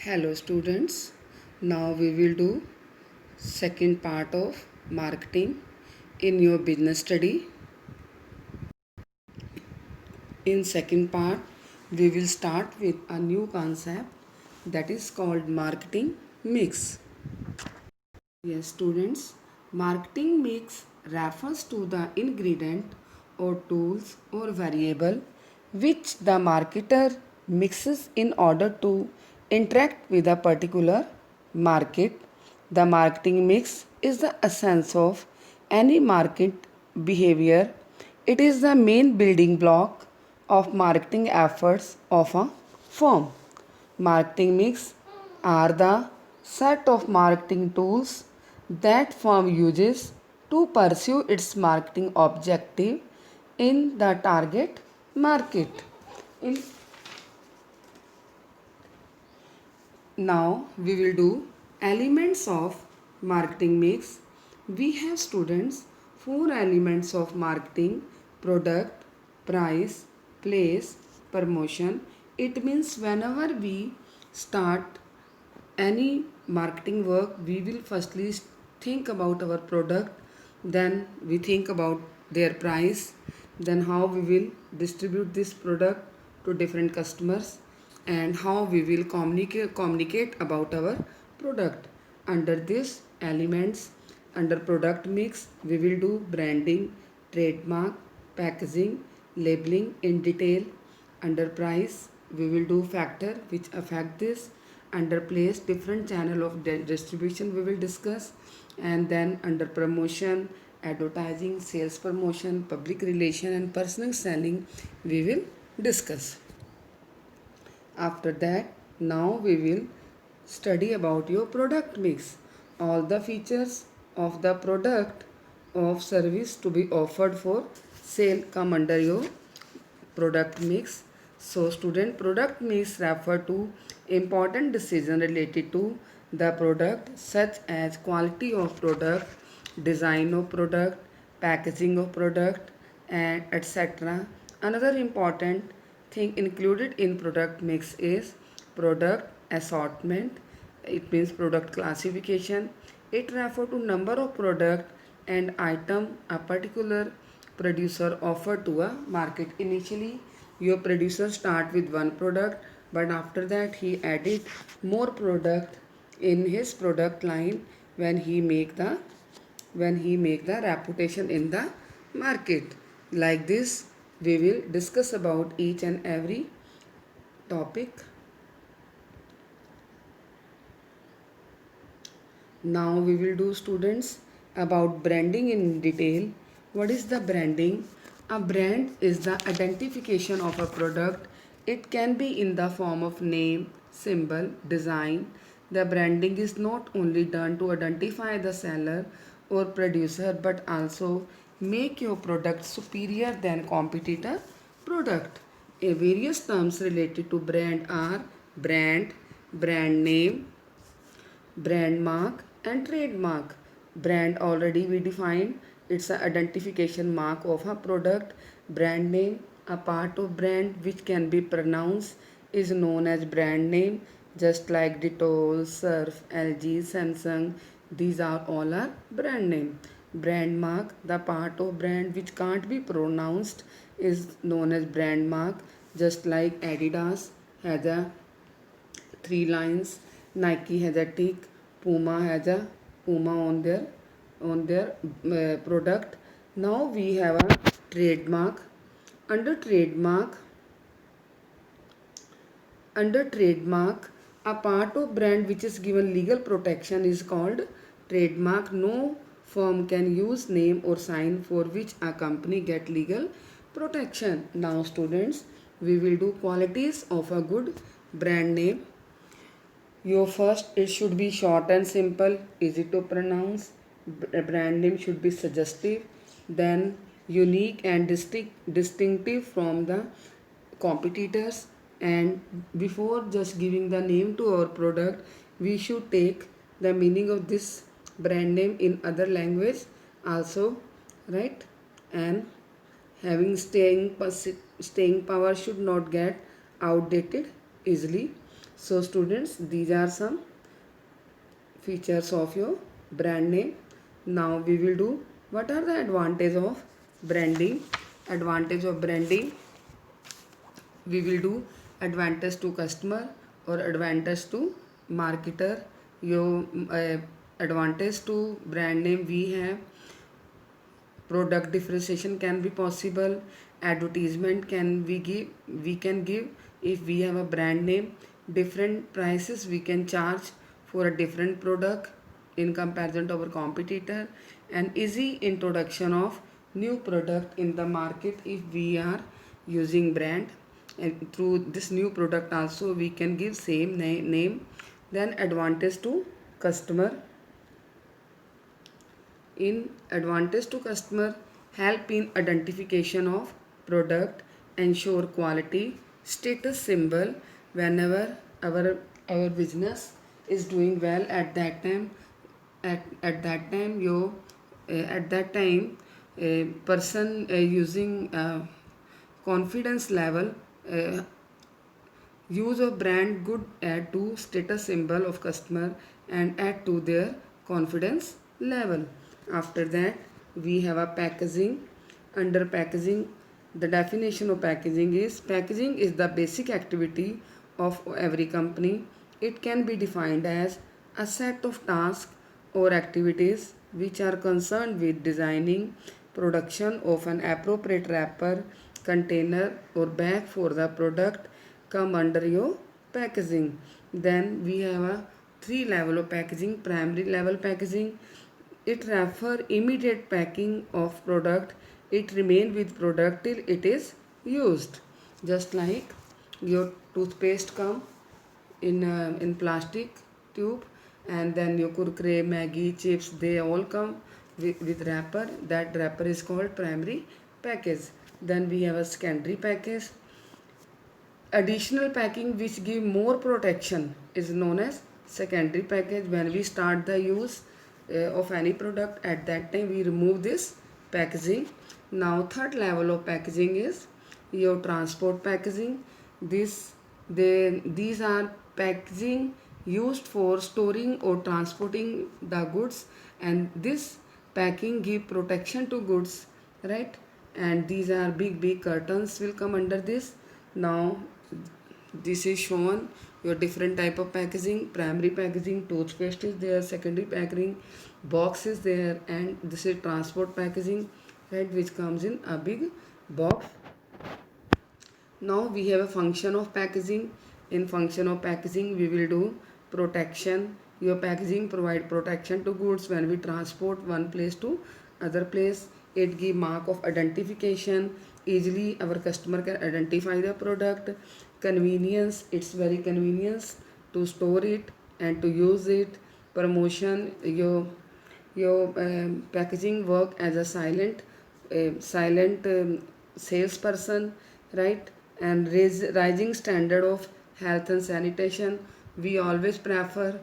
Hello students, now we will do second part of marketing in your business study. In second part, we will start with a new concept that is called marketing mix. Yes students, marketing mix refers to the ingredient or tools or variable which the marketer mixes in order to interact with a particular market. The marketing mix is the essence of any market behavior. It is the main building block of marketing efforts of a firm. Marketing mix are the set of marketing tools that firm uses to pursue its marketing objective in the target market. In Now we will do elements of marketing mix. We have students four elements of marketing: product, price, place, promotion. It means whenever we start any marketing work, we will firstly think about our product, then we think about their price, then how we will distribute this product to different customers, and how we will communicate about our product. Under this elements, under product mix, we will do branding, trademark, packaging, labeling in detail. Under price, we will do factor which affect this. Under place, different channel of distribution we will discuss. And then under promotion, advertising, sales promotion, public relation and personal selling we will discuss. After that, now we will study about your product mix. All the features of the product of service to be offered for sale come under your product mix. So student, product mix refer to important decision related to the product such as quality of product, design of product, packaging of product and etc. Another important thing included in product mix is product assortment. It means product classification. It refers to number of product and item a particular producer offer to a market. Initially your producer start with one product, but after that he added more product in his product line when he make the reputation in the market. Like this we will discuss about each and every topic. Now we will do students about branding in detail. What is the branding? A brand is the identification of a product. It can be in the form of name, symbol, design. The branding is not only done to identify the seller or producer but also make your product superior than competitor product. Various terms related to brand are brand, brand name, brand mark and trademark. Brand already we defined, it's an identification mark of a product. Brand name, a part of brand which can be pronounced, is known as brand name, just like Dettol, Surf, LG, Samsung. These are all our brand name. Brand mark, the part of brand which can't be pronounced, is known as brand mark, just like Adidas has a three lines, Nike has a tick, Puma has a Puma on their product. Now we have a trademark. Under trademark, under trademark, a part of brand which is given legal protection is called trademark. No firm can use name or sign for which a company get legal protection. Now students, we will do qualities of a good brand name. Your first, it should be short and simple, easy to pronounce. Brand name should be suggestive, then unique and distinctive from the competitors. And before just giving the name to our product, we should take the meaning of this brand name in other language also, right? And having staying power should not get outdated easily. So students, these are some features of your brand name. Now we will do what are the advantage of branding. Advantage of branding, we will do advantage to customer or advantage to marketer. Your advantage to brand name, we have product differentiation can be possible. Advertisement we can give. If we have a brand name, different prices we can charge for a different product in comparison to our competitor. And easy introduction of new product in the market. If we are using brand, and through this new product also we can give same name. Then advantage to customer. In advantage to customer, help in identification of product, ensure quality, status symbol. Whenever our business is doing well, at that time, at that time you at that time a person using confidence level, uh, use of brand good add to status symbol of customer and add to their confidence level. After that, we have a packaging. Under packaging, the definition of packaging is the basic activity of every company. It can be defined as a set of tasks or activities which are concerned with designing, production of an appropriate wrapper, container or bag for the product come under your packaging. Then we have a three level of packaging. Primary level packaging, it refer immediate packing of product. It remain with product till it is used. Just like your toothpaste come in plastic tube, and then your Kurkure, Maggie, chips, they all come with wrapper. That wrapper is called primary package. Then we have a secondary package. Additional packing which give more protection is known as secondary package. When we start the use of any product, at that time we remove this packaging. Now third level of packaging is your transport packaging. These are packaging used for storing or transporting the goods, and this packing give protection to goods, right? And these are big curtains will come under this. Now this is shown your different type of packaging. Primary packaging, toothpaste is there. Secondary packaging, box is there. And this is transport packaging, right, which comes in a big box. Now we have a function of packaging. In function of packaging, we will do protection. Your packaging provide protection to goods when we transport one place to other place. It give mark of identification. Easily our customer can identify the product. Convenience, it's very convenience to store it and to use it. Promotion, your packaging work as a silent salesperson, right? And rising standard of health and sanitation. We always prefer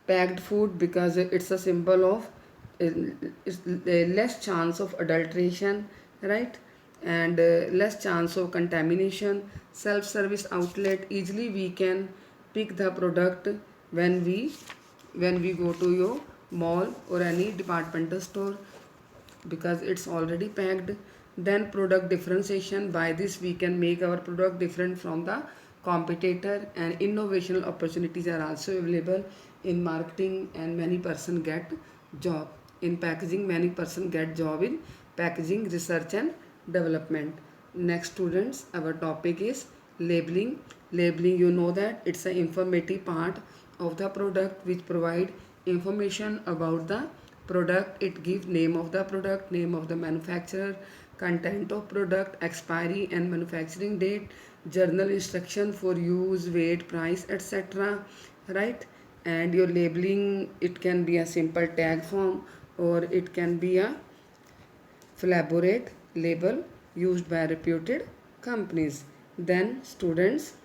packed food because it's a symbol of less chance of adulteration, right? And less chance of contamination. Self service outlet, easily we can pick the product when we go to your mall or any departmental store, because it's already packed. Then product differentiation, by this we can make our product different from the competitor. And innovational opportunities are also available in marketing, and many person get job in packaging. Many person get job in packaging research and development. Next students, our topic is labeling. Labeling, you know that it's an informative part of the product which provide information about the product. It gives name of the product, name of the manufacturer, content of product, expiry and manufacturing date, journal instruction for use, weight, price, etc., right? And your labeling, it can be a simple tag form or it can be a elaborate label used by reputed companies. Then students,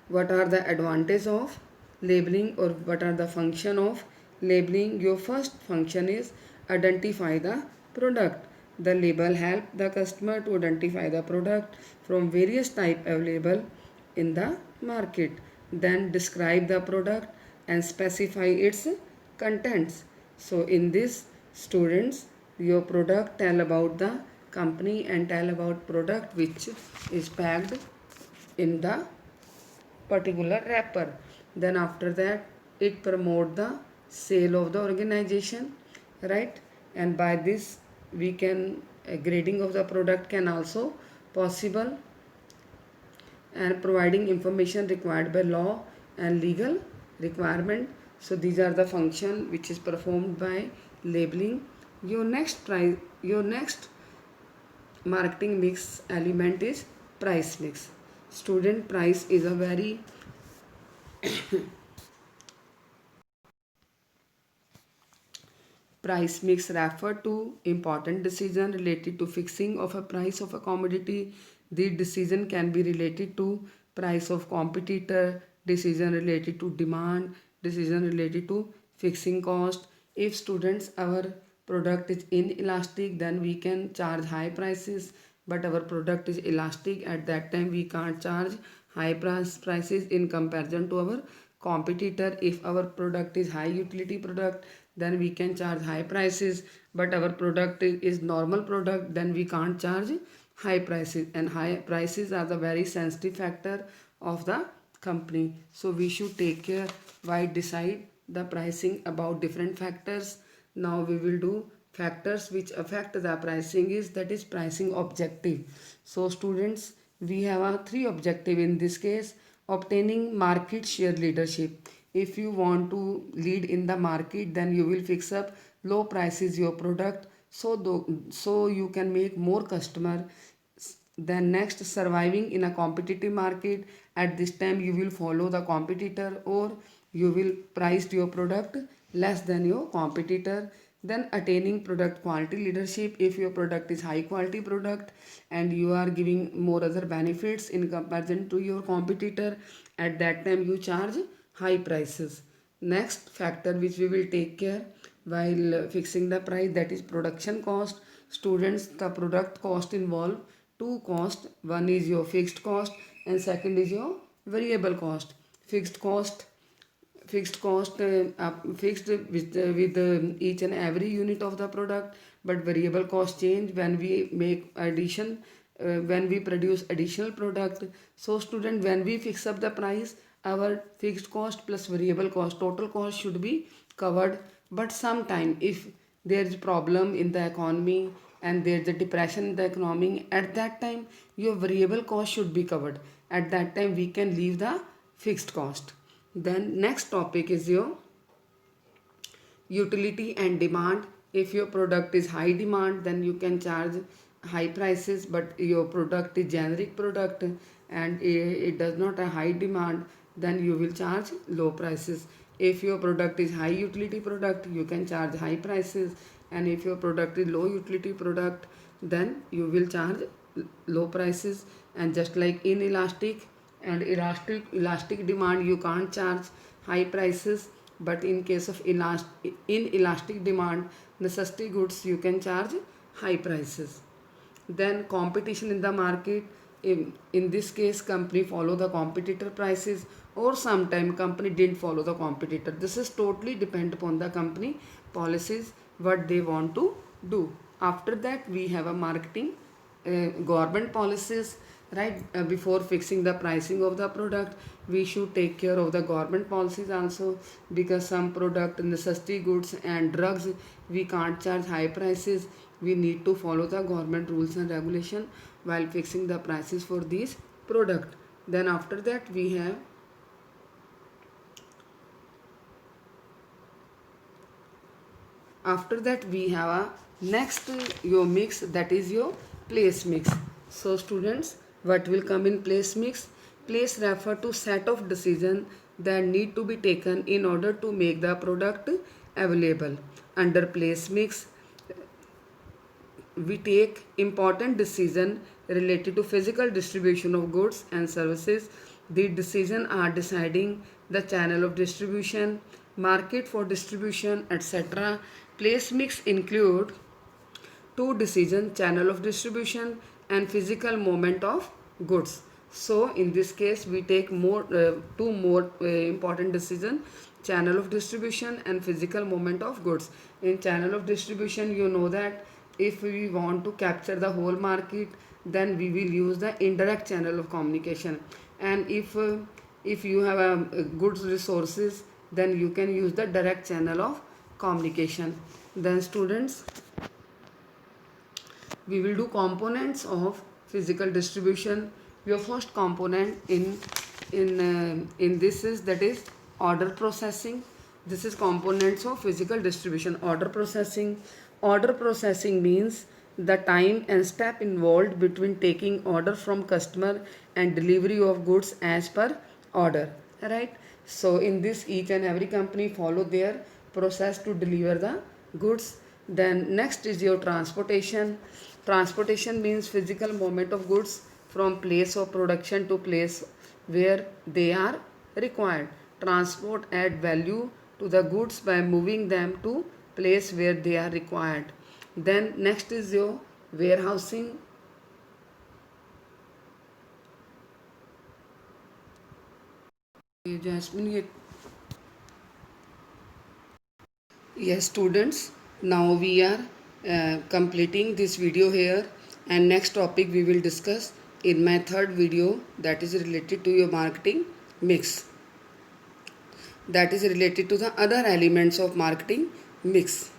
what are the advantage of labeling or what are the function of labeling? Your first function is identify the product. The label help the customer to identify the product from various type available in the market. Then describe the product and specify its contents. So in this, students, your product tell about the company and tell about product which is packed in the particular wrapper. Then after that, it promote the sale of the organization, right? And by this we can grading of the product can also possible, and providing information required by law and legal requirement. So these are the function which is performed by labeling. Your next marketing mix element is price mix. Student, price is a very price mix refer to important decision related to fixing of a price of a commodity. The decision can be related to price of competitor, decision related to demand, decision related to fixing cost. If students, our product is inelastic, then we can charge high prices, but our product is elastic, at that time we can't charge high prices in comparison to our competitor. If our product is high utility product, then we can charge high prices, but our product is normal product, then we can't charge high prices, and high prices are the very sensitive factor of the company. So we should take care why decide the pricing about different factors. Now we will do factors which affect the pricing, is that is pricing objective. So students, we have a three objective in this case. Obtaining market share leadership. If you want to lead in the market, then you will fix up low prices your product, so you can make more customer. Then next, surviving in a competitive market. At this time you will follow the competitor, or you will price your product less than your competitor. Then attaining product quality leadership. If your product is high quality product and you are giving more other benefits in comparison to your competitor, at that time you charge high prices. Next factor which we will take care while fixing the price, that is production cost. Students, the product cost involve two cost. One is your fixed cost and second is your variable cost. Fixed cost, fixed with each and every unit of the product, but variable cost change when we make addition, when we produce additional product. So student, when we fix up the price, our fixed cost plus variable cost, total cost should be covered. But sometime if there is problem in the economy and there is a depression in the economy, at that time your variable cost should be covered. At that time we can leave the fixed cost. Then next topic is your utility and demand. If your product is high demand, then you can charge high prices, but your product is generic product and it does not have high demand, then you will charge low prices. If your product is high utility product, you can charge high prices, and if your product is low utility product, then you will charge low prices. And just like inelastic and elastic demand, you can't charge high prices, but in case of inelastic demand, necessity goods, you can charge high prices. Then competition in the market. In this case, company follow the competitor prices, or sometime company didn't follow the competitor. This is totally depend upon the company policies, what they want to do. After that we have a marketing, government policies, right? Before fixing the pricing of the product, we should take care of the government policies also, because some product, necessity goods and drugs, we can't charge high prices. We need to follow the government rules and regulation while fixing the prices for these product. Then after that we have a next your mix, that is your place mix. So students, what will come in place mix? Place refer to set of decision that need to be taken in order to make the product available. Under place mix, we take important decision related to physical distribution of goods and services. The decision are deciding the channel of distribution, market for distribution, etc. Place mix include two decision, channel of distribution and physical movement of goods. So in this case we take two more important decision, channel of distribution and physical movement of goods. In channel of distribution, you know that if we want to capture the whole market, then we will use the indirect channel of communication. And if you have goods resources, then you can use the direct channel of communication. Then students, we will do components of physical distribution. Your first component in this is, that is order processing. This is components of physical distribution. Order processing. Order processing means the time and step involved between taking order from customer and delivery of goods as per order, right? So in this, each and every company follow their process to deliver the goods. Then next is your transportation. Transportation means physical movement of goods from place of production to place where they are required. Transport add value to the goods by moving them to place where they are required. Then next is your warehousing. Jasmine, yes students, now we are completing this video here, and next topic we will discuss in my third video, that is related to your marketing mix, that is related to the other elements of marketing mix.